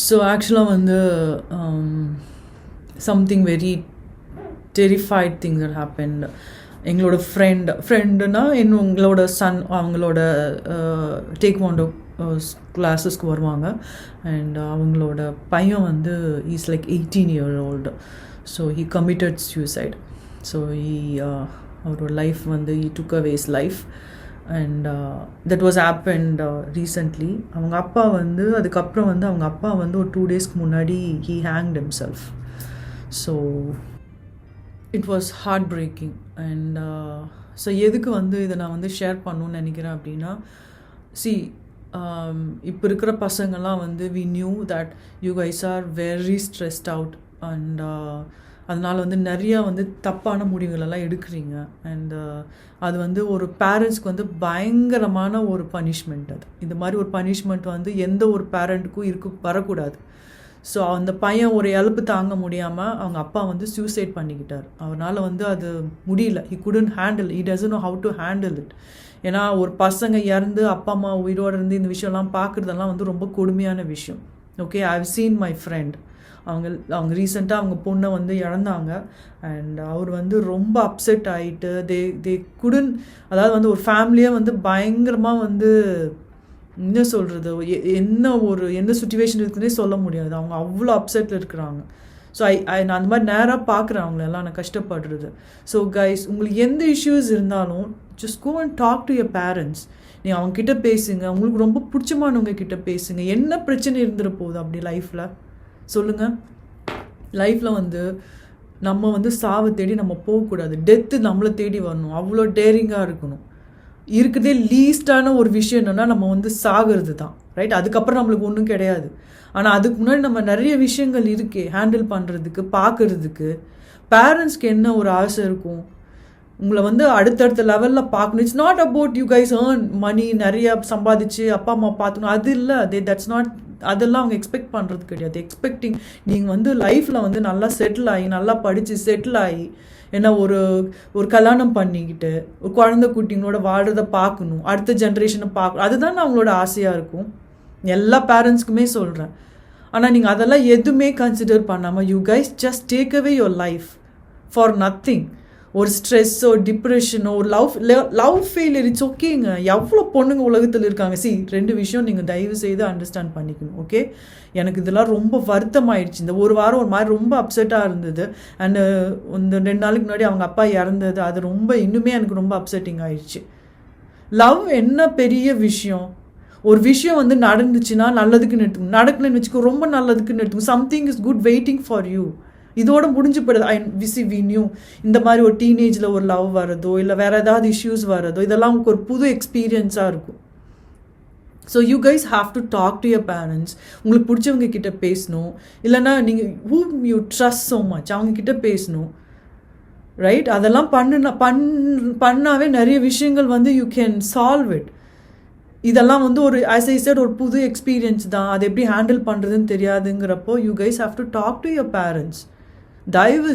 So ஆக்சுவலாக வந்து something very terrified things are happen. எங்களோட ஃப்ரெண்டுனா எங்களோட சன் அவங்களோட டேக்வாண்டோ கிளாஸஸ்க்கு வருவாங்க. அண்ட் அவங்களோட பையன் வந்து is like 18-year-old. So he committed suicide. So அவரோட லைஃப் வந்து he took away his life. And that was happened recently. அவங்க அப்பா வந்து அதுக்கப்புறம் வந்து அவங்க அப்பா வந்து ஒரு 2 days முன்னாடி he hanged himself. So it was heart breaking. And so எதுக்கு வந்து இதை நான் வந்து ஷேர் பண்ணணுன்னு நினைக்கிறேன் அப்படின்னா, இப்போ இருக்கிற பசங்கள்லாம் வந்து we knew that you guys are very stressed out. And அதனால் வந்து நிறையா வந்து தப்பான முடிவுகளெல்லாம் எடுக்கிறீங்க. அண்ட் அது வந்து ஒரு பேரண்ட்ஸ்க்கு வந்து பயங்கரமான ஒரு பனிஷ்மெண்ட். அது இந்த மாதிரி ஒரு பனிஷ்மெண்ட் வந்து எந்த ஒரு பேரண்ட்டுக்கும் வரக்கூடாது. ஸோ அந்த பையன் ஒரு இழப்பு தாங்க முடியாமல் அவங்க அப்பா வந்து சூசைட் பண்ணிக்கிட்டார். அவனால் வந்து அது முடியல. He couldn't handle, he doesn't know how to handle it. ஏன்னா ஒரு பசங்க இறந்து அப்பா அம்மா உயிரோடு இருந்து இந்த விஷயம்லாம் பார்க்குறதெல்லாம் வந்து ரொம்ப கொடுமையான விஷயம். Okay, I have seen my friend. அவங்க ரீசெண்டாக அவங்க பொண்ணை வந்து இழந்தாங்க. அண்ட் அவர் வந்து ரொம்ப அப்செட் ஆகிட்டு தே குடன், அதாவது வந்து ஒரு ஃபேமிலியே வந்து பயங்கரமாக வந்து என்ன சொல்கிறது, என்ன சுச்சுவேஷன் இருக்குன்னே சொல்ல முடியாது. அவங்க அவ்வளோ அப்செட்டில் இருக்கிறாங்க. ஸோ நான் அந்த மாதிரி நேராக பார்க்குறேன் அவங்களெல்லாம் நான் கஷ்டப்படுறது. ஸோ கைஸ், உங்களுக்கு எந்த இஷ்யூஸ் இருந்தாலும் just go and talk to your parents. நீங்கள் அவங்கக்கிட்ட பேசுங்க, உங்களுக்கு ரொம்ப பிடிச்சமானவங்க கிட்ட பேசுங்க. என்ன பிரச்சனை இருந்துட போகுது அப்படி லைஃப்பில் சொல்லுங்கள். லைஃப்பில் வந்து நம்ம வந்து சாவை தேடி நம்ம போகக்கூடாது. டெத்து நம்மளை தேடி வரணும். அவ்வளோ டேரிங்காக இருக்கணும். இருக்கிறதே லீஸ்டான ஒரு விஷயம் என்னென்னா நம்ம வந்து சாகிறது தான், ரைட்? அதுக்கப்புறம் நம்மளுக்கு ஒன்றும் கிடையாது. ஆனால் அதுக்கு முன்னாடி நம்ம நிறைய விஷயங்கள் இருக்கே ஹேண்டில் பண்ணுறதுக்கு, பார்க்குறதுக்கு. பேரண்ட்ஸ்க்கு என்ன ஒரு ஆசை இருக்கும், உங்களை வந்து அடுத்தடுத்த லெவலில் பார்க்கணும். It's not about you guys earn money, நிறையா சம்பாதிச்சு அப்பா அம்மா பார்த்துக்கணும், அது இல்லை. தட்ஸ் நாட், அதெல்லாம் அவங்க எக்ஸ்பெக்ட் பண்ணுறது கிடையாது. எக்ஸ்பெக்டிங் நீங்கள் வந்து லைஃப்பில் வந்து நல்லா செட்டில் ஆகி, நல்லா படித்து செட்டில் ஆகி, ஏன்னா ஒரு கல்யாணம் பண்ணிக்கிட்டு ஒரு குழந்தை குட்டிங்களோட வாழ்கிறத பார்க்கணும், அடுத்த ஜென்ரேஷனை பார்க்கணும். அதுதான் அவங்களோட ஆசையாக இருக்கும். எல்லா பேரண்ட்ஸ்க்குமே சொல்கிறேன். ஆனால் நீங்கள் அதெல்லாம் எதுவுமே கன்சிடர் பண்ணாமல் you guys just take away your life for nothing. ஒரு ஸ்ட்ரெஸ்ஸோ டிப்ரெஷனோ ஒரு லவ் ஃபெயிலியர், இட்ஸ் ஓகேங்க. எவ்வளோ பொண்ணுங்க உலகத்தில் இருக்காங்க. 2 விஷயம் நீங்கள் தயவு செய்து அண்டர்ஸ்டாண்ட் பண்ணிக்கணும். ஓகே, எனக்கு இதெல்லாம் ரொம்ப வருத்தமாயிடுச்சு. இந்த ஒரு வாரம் ஒரு மாதிரி ரொம்ப அப்செட்டாக இருந்தது. அண்டு இந்த 2 நாளைக்கு முன்னாடி அவங்க அப்பா இறந்தது, அது ரொம்ப இன்னுமே எனக்கு ரொம்ப அப்செட்டிங் ஆயிடுச்சு. லவ் என்ன பெரிய விஷயம். ஒரு விஷயம் வந்து நடந்துச்சுன்னா நல்லதுக்குன்னு எடுத்துக்கணும், நடக்கலன்னு வச்சுக்கோ ரொம்ப நல்லதுக்குன்னு எடுத்துக்கணும். Something is good waiting for you. இதோட முடிஞ்சு போயிடுது. வி நியூ இந்த மாதிரி ஒரு டீனேஜில் ஒரு லவ் வரதோ இல்லை வேறு ஏதாவது இஷ்யூஸ் வரதோ, இதெல்லாம் உங்களுக்கு ஒரு புது எக்ஸ்பீரியன்ஸாக இருக்கும். So you guys have to talk to your parents. உங்களுக்கு பிடிச்சவங்க கிட்ட பேசணும். இல்லைனா நீங்கள் whom you trust so much அவங்கக்கிட்ட பேசணும், ரைட்? அதெல்லாம் பண்ணாவே நிறைய விஷயங்கள் வந்து யூ கேன் சால்வ் இட். இதெல்லாம் வந்து ஒரு ஆஸ் ஐ செட் ஒரு புது எக்ஸ்பீரியன்ஸ் தான். அது எப்படி ஹேண்டில் பண்ணுறதுன்னு தெரியாதுங்கிறப்போ you guys have to talk to your parents. தயவு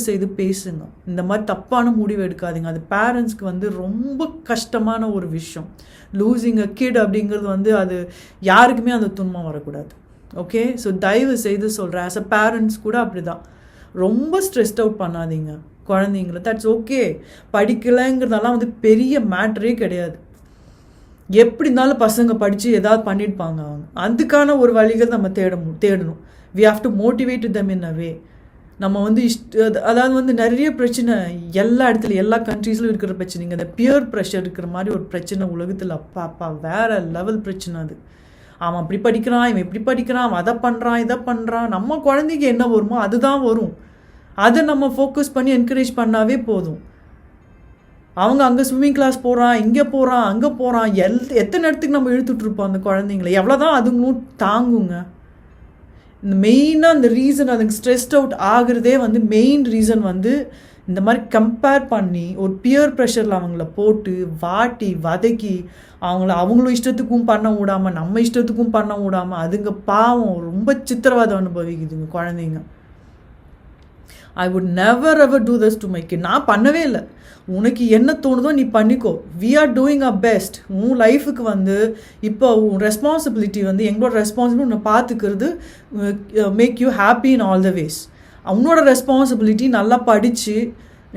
செய்து பேசுங்க. இந்த மாதிரி தப்பான முடிவு எடுக்காதீங்க. அது பேரண்ட்ஸ்க்கு வந்து ரொம்ப கஷ்டமான ஒரு விஷயம். லூசிங் அ கிட் அப்படிங்கிறது வந்து அது யாருக்குமே அந்த துன்பம் வரக்கூடாது. ஓகே, ஸோ தயவு செய்து சொல்கிறேன், ஆஸ் அ பேரண்ட்ஸ் கூட அப்படி தான். ரொம்ப ஸ்ட்ரெஸ்ட் அவுட் பண்ணாதீங்க குழந்தைங்கள. That's okay. படிக்கலைங்கிறதெல்லாம் வந்து பெரிய மேட்ரே கிடையாது. எப்படி இருந்தாலும் பசங்க படித்து ஏதாவது பண்ணியிருப்பாங்க. அவங்க அதுக்கான ஒரு வழிகள் நம்ம தேடணும். We have to motivate them in a way. நம்ம வந்து அதாவது வந்து நிறைய பிரச்சனை எல்லா இடத்துலையும் எல்லா கண்ட்ரீஸ்லையும் இருக்கிற பிரச்சனைங்க. அந்த பியர் ப்ரெஷர் இருக்கிற மாதிரி ஒரு பிரச்சனை உலகத்தில் அப்பா வேறு லெவல் பிரச்சனை அது. அவன் அப்படி படிக்கிறான், இவன் இப்படி படிக்கிறான், அவன் அதை பண்ணுறான், இதை பண்ணுறான். நம்ம குழந்தைக்கு என்ன வருமோ அதுதான் வரும். அதை நம்ம ஃபோக்கஸ் பண்ணி என்கரேஜ் பண்ணாவே போதும். அவங்க அங்கே ஸ்விம்மிங் கிளாஸ் போகிறான், இங்கே போகிறான், அங்கே போகிறான், எத்தனை இடத்துக்கு நம்ம இழுத்துட்ருப்போம் அந்த குழந்தைங்கள. எவ்வளோதான் அதுங்களும் தாங்குங்க. இந்த மெயினாக இந்த ரீசன் அதுங்க ஸ்ட்ரெஸ்ட் அவுட் ஆகுறதே வந்து மெயின் ரீசன் வந்து இந்த மாதிரி கம்பேர் பண்ணி ஒரு பியர் ப்ரெஷரில் அவங்கள போட்டு வாட்டி வதக்கி அவங்களும் இஷ்டத்துக்கும் பண்ண விடாமல் நம்ம இஷ்டத்துக்கும் பண்ண விடாமல் அதுங்க பாவம் ரொம்ப சித்திரவதை அனுபவிக்குதுங்க குழந்தைங்க. I would never ever do this to my kid. நான் பண்ணவே இல்லை. உனக்கு என்ன தோணுதோ நீ பண்ணிக்கோ. We are doing a best. உன் லைஃபுக்கு வந்து இப்போ உன் ரெஸ்பான்சிபிலிட்டி வந்து எங்களோட ரெஸ்பான்சிபிலிட்டி உன்னை பார்த்துக்கிறது, make you happy in all the ways. உன்னோட ரெஸ்பான்சிபிலிட்டி நல்லா படித்து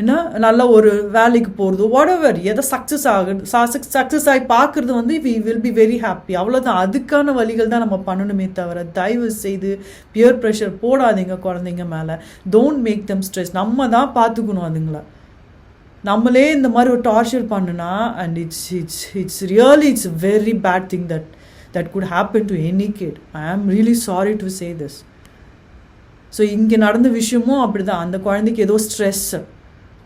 என்ன நல்ல ஒரு வேலைக்கு போகிறதோ வாட்எவர் எதை சக்ஸஸ் ஆகி பார்க்குறது வந்து we will be very happy. அவ்வளோதான். அதுக்கான வழிகள் தான் நம்ம பண்ணணுமே தவிர தயவு செய்து பியர் ப்ரெஷர் போடாதீங்க குழந்தைங்க மேலே. Don't make them stress. நம்ம தான் பார்த்துக்கணும் அதுங்கள. நம்மளே இந்த மாதிரி ஒரு டார்ச்சர் பண்ணுனா and it's really it's very bad thing that good happen to any kid. I am really sorry to say this. So இங்கே நடந்த விஷயமும் அப்படி தான். அந்த குழந்தைக்கு ஏதோ stress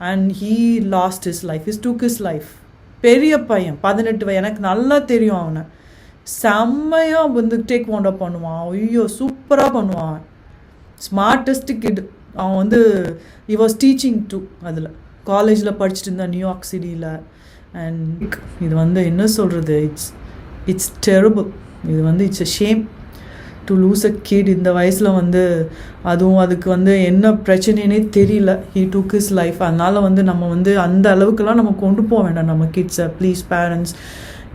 and he lost his life, took his life. பெரிய பையன் 18 வயது, எனக்கு நல்லா தெரியும் அவனை. செம்மையாக வந்து டேக் வாண்டா பண்ணுவான். ஐயோ சூப்பராக பண்ணுவான். Smartest kid. அவன் வந்து he was teaching too. அதில் காலேஜில் படிச்சுட்டு இருந்தான் நியூயார்க் சிட்டியில். அண்ட் இது வந்து என்ன சொல்கிறது, இட்ஸ் டெரிபிள். இது வந்து it's a shame to lose a kid இந்த வயசில் வந்து. அதுவும் அதுக்கு வந்து என்ன பிரச்சனைனே தெரியல. He took his life. அதனால் வந்து நம்ம வந்து அந்த அளவுக்குலாம் நம்ம கொண்டு போக வேண்டாம் நம்ம கிட்ஸை. ப்ளீஸ் பேரண்ட்ஸ்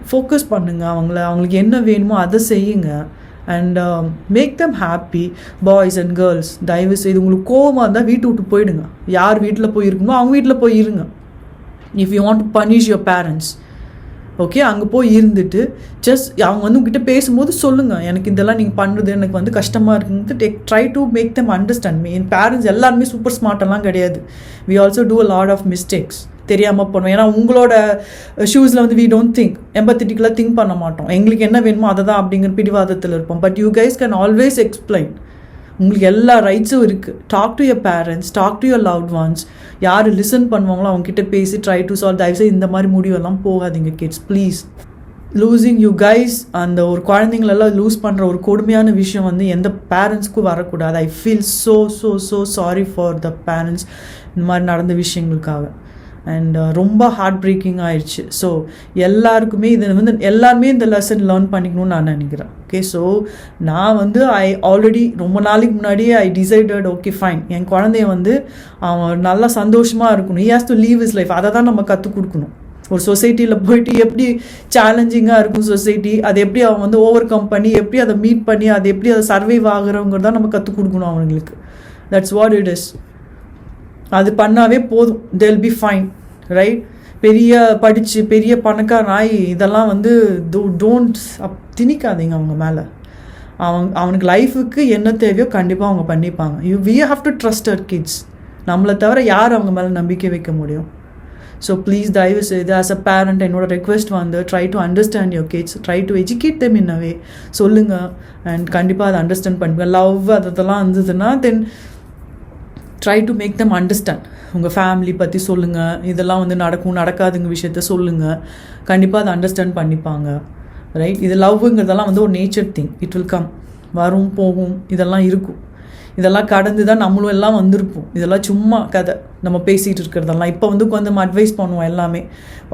ஃபோக்கஸ் பண்ணுங்கள். அவங்களுக்கு என்ன வேணுமோ அதை செய்யுங்க. And make them happy. Boys and girls தயவு செய்து உங்களுக்கு கோவமாக இருந்தால் வீட்டை விட்டு போயிடுங்க. யார் வீட்டில் போய் இருக்கணுமோ அவங்க வீட்டில் போய் இருங்க. If you want to punish your parents, okay, அங்கே போய் இருந்துட்டு ஜஸ்ட் அவங்க வந்து உங்ககிட்ட பேசும்போது சொல்லுங்கள், எனக்கு இதெல்லாம் நீங்கள் பண்ணுறது எனக்கு வந்து கஷ்டமாக இருக்குன்னு try to make them understand. என் பேரண்ட்ஸ் எல்லாருமே சூப்பர் ஸ்மார்ட்டெல்லாம் கிடையாது. We also do a lot of mistakes. தெரியாமல் பண்ணுவோம். ஏன்னா உங்களோட ஷூஸில் வந்து வி டோன்ட் திங்க், எம்பத்தட்டிக்கலாக திங்க் பண்ண மாட்டோம். எங்களுக்கு என்ன வேணுமோ அதை தான் அப்படிங்கிற பிடிவாதத்தில் இருப்போம். But you guys can always explain. உங்களுக்கு எல்லா ரைட்ஸும் இருக்குது. Talk to your parents, talk to your loved ones. யார் லிசன் பண்ணுவாங்களோ அவங்ககிட்ட பேசி ட்ரை டு சால்வ். தயவுசெய்து இந்த மாதிரி முடிவெல்லாம் போகாதீங்க kids please. Losing you guys, அந்த ஒரு குழந்தைங்களெல்லாம் லூஸ் பண்ணுற ஒரு கொடுமையான விஷயம் வந்து எந்த பேரண்ட்ஸ்க்கும் வரக்கூடாது. I feel so sorry for the parents இந்த மாதிரி நடந்த விஷயங்களுக்காக. அண்ட் ரொம்ப ஹார்ட் பிரேக்கிங் ஆயிடுச்சு. ஸோ எல்லாருக்குமே இது வந்து எல்லாருமே இந்த லெசன் லேர்ன் பண்ணிக்கணும்னு நான் நினைக்கிறேன். ஓகே, ஸோ நான் வந்து ஐ ஆல்ரெடி ரொம்ப நாளைக்கு முன்னாடியே ஐ டிசைடட், ஓகே ஃபைன், என் குழந்தைய வந்து அவன் நல்லா சந்தோஷமாக இருக்கணும். He has to leave his life. அதை தான் நம்ம கற்றுக் கொடுக்கணும். ஒரு சொசைட்டியில் போயிட்டு எப்படி சேலஞ்சிங்காக இருக்கும் சொசைட்டி, அதை எப்படி அவன் வந்து ஓவர் கம் பண்ணி எப்படி அதை மீட் பண்ணி அதை எப்படி அதை சர்வைவ் ஆகுறவங்கிறதான் நம்ம கற்றுக் கொடுக்கணும் அவங்களுக்கு. That's what it is. அது பண்ணாவே போதும். they'll be fine, right? பெரிய படித்து பெரிய பணக்காரன் ஆகி இதெல்லாம் வந்து டோன்ட் திணிக்காதீங்க அவங்க மேலே. அவனுக்கு லைஃபுக்கு என்ன தேவையோ கண்டிப்பாக அவங்க பண்ணிப்பாங்க. we have to trust our kids. நம்மளை தவிர யார் அவங்க மேலே நம்பிக்கை வைக்க முடியும்? ஸோ ப்ளீஸ் தயவு செய்து ஆஸ் அ பேரண்ட் என்னோட ரெக்வெஸ்ட் வந்து try to understand your kids, try to educate them in a way. சொல்லுங்கள் அண்ட் கண்டிப்பாக அதை அண்டர்ஸ்டாண்ட் பண்ணுங்க. லவ் அதெல்லாம் இருந்ததுன்னா then try to make them understand. உங்கள் ஃபேமிலி பற்றி சொல்லுங்கள். இதெல்லாம் வந்து நடக்காதுங்க விஷயத்த சொல்லுங்கள். கண்டிப்பாக அதை அண்டர்ஸ்டாண்ட் பண்ணிப்பாங்க, ரைட்? இது லவ்ங்கிறதெல்லாம் வந்து ஒரு nature thing. It will come, வரும் போகும், இதெல்லாம் இருக்கும். இதெல்லாம் கடந்து தான் நம்மளும் எல்லாம் வந்திருப்போம். இதெல்லாம் சும்மா கதை நம்ம பேசிகிட்டு இருக்கிறதெல்லாம். இப்போ வந்து கொஞ்சம் அட்வைஸ் பண்ணுவோம் எல்லாமே,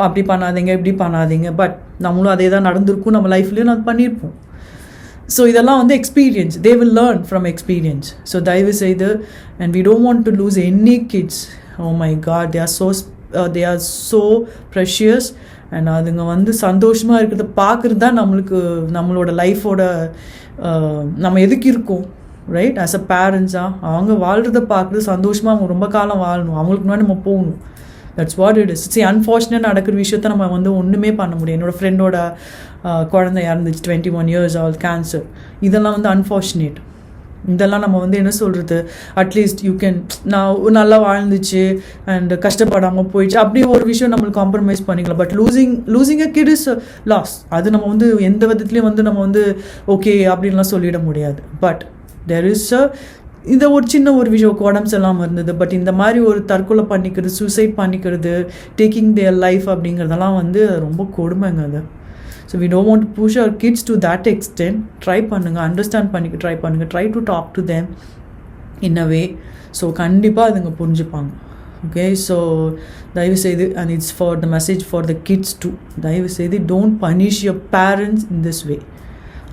அப்படி பண்ணாதீங்க இப்படி பண்ணாதீங்க. பட் நம்மளும் அதே தான் நடந்திருக்கும். நம்ம லைஃப்லேயும் அது பண்ணியிருப்போம். ஸோ இதெல்லாம் வந்து experience. They will learn from experience. So தயவு செய்து, and we don't want to lose any kids. Oh my god, they are so precious. And அதுங்க வந்து சந்தோஷமாக இருக்கிறத பார்க்குறது தான் நம்மளோட லைஃபோட நம்ம எதுக்கு இருக்கோம், ரைட்? ஆஸ் அ பேரண்ட்ஸாக அவங்க வாழ்கிறத பார்க்குறது சந்தோஷமாக அவங்க ரொம்ப காலம் வாழணும். அவங்களுக்கு முன்னாடி நம்ம போகணும். That's what it is. It's unfortunate நடக்கிற விஷயத்த நம்ம வந்து ஒன்றுமே பண்ண முடியும். என்னோடய ஃப்ரெண்டோட குழந்தை இறந்துச்சு, 21 years ஆல் கேன்சர். இதெல்லாம் வந்து அன்ஃபார்ச்சுனேட். இதெல்லாம் நம்ம வந்து என்ன சொல்கிறது, அட்லீஸ்ட் யூ கேன், நான் நல்லா வாழ்ந்துச்சு அண்ட் கஷ்டப்படாமல் போயிடுச்சு அப்படி ஒரு விஷயம் நம்மளுக்கு காம்ப்ரமைஸ் பண்ணிக்கலாம். But losing a kid is loss. அது நம்ம வந்து எந்த விதத்துலேயும் வந்து நம்ம வந்து ஓகே அப்படின்லாம் சொல்லிட முடியாது. பட் தெர் இஸ் இந்த ஒரு சின்ன ஒரு விஷயம் உடம்பு எல்லாம் இருந்தது. பட் இந்த மாதிரி ஒரு தற்கொலை பண்ணிக்கிறது, சூசைட் பண்ணிக்கிறது, டேக்கிங் தேர் லைஃப் அப்படிங்கிறதெல்லாம் வந்து ரொம்ப கொடுமைங்க அது. So we don't want to push our kids to that extent. Try பண்ணுங்கள், அண்டர்ஸ்டாண்ட் பண்ணிக்க ட்ரை பண்ணுங்கள். Try to talk to them in a way. So கண்டிப்பாக அதுங்க புரிஞ்சுப்பாங்க. ஓகே, ஸோ தயவுசெய்து, and it's for the message for the kids too, தயவுசெய்து don't punish your parents in this way.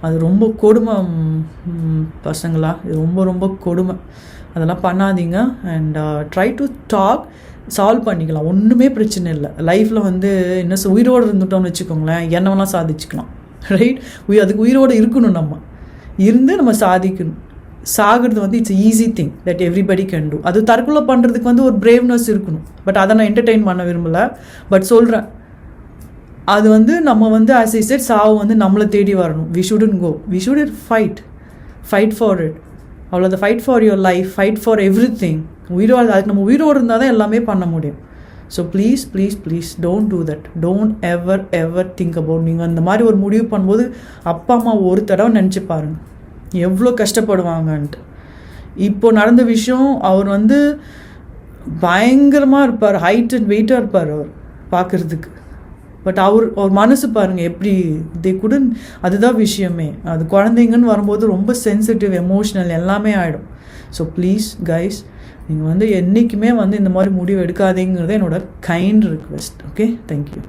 அது ரொம்ப கொடுமை பசங்களா, இது ரொம்ப ரொம்ப கொடுமை. அதெல்லாம் பண்ணாதீங்க. And try to talk, solve பண்ணிக்கலாம். ஒன்றுமே பிரச்சனை இல்லை லைஃப்பில் வந்து என்ன உயிரோடு இருந்துட்டோம்னு வச்சுக்கோங்களேன், என்னவெல்லாம் சாதிச்சுக்கலாம். ரைட்? அதுக்கு உயிரோடு இருக்கணும், நம்ம சாதிக்கணும். சாகிறது வந்து it's easy thing that everybody can do. அது தற்கொலை பண்ணுறதுக்கு வந்து ஒரு பிரேவ்னஸ் இருக்கணும். பட் அதை நான் என்டர்டெயின் பண்ண விரும்பலை. பட் சொல்கிறேன், அது வந்து நம்ம வந்து ஆஸ் ஐ செட் சாவு வந்து நம்மளை தேடி வரணும். We shouldn't go, we should fight for it. அவ்வளோ fight for your life, fight for everything. அதுக்கு நம்ம உயிரோடு இருந்தால் தான் எல்லாமே பண்ண முடியும். So please don't do that. Don't ever think about. நீங்கள் அந்த மாதிரி ஒரு முடிவு பண்ணும்போது அப்பா அம்மா ஒரு தடவை நினச்சி பாருங்கள் எவ்வளோ கஷ்டப்படுவாங்கன்ட்டு. இப்போ நடந்த விஷயம், அவர் வந்து பயங்கரமாக இருப்பார், ஹைட் அண்ட் வெயிட்டாக இருப்பார் அவர் பார்க்குறதுக்கு. பட் அவர் மனசு பாருங்கள் எப்படி அதுதான் விஷயமே. அது குழந்தைங்கன்னு வரும்போது ரொம்ப சென்சிட்டிவ், எமோஷ்னல் எல்லாமே ஆகிடும். ஸோ ப்ளீஸ் கைஸ், நீங்கள் வந்து என்றைக்குமே வந்து இந்த மாதிரி முடிவு எடுக்காதீங்கிறது என்னோட கைண்ட் ரிக்வெஸ்ட். Okay, thank you.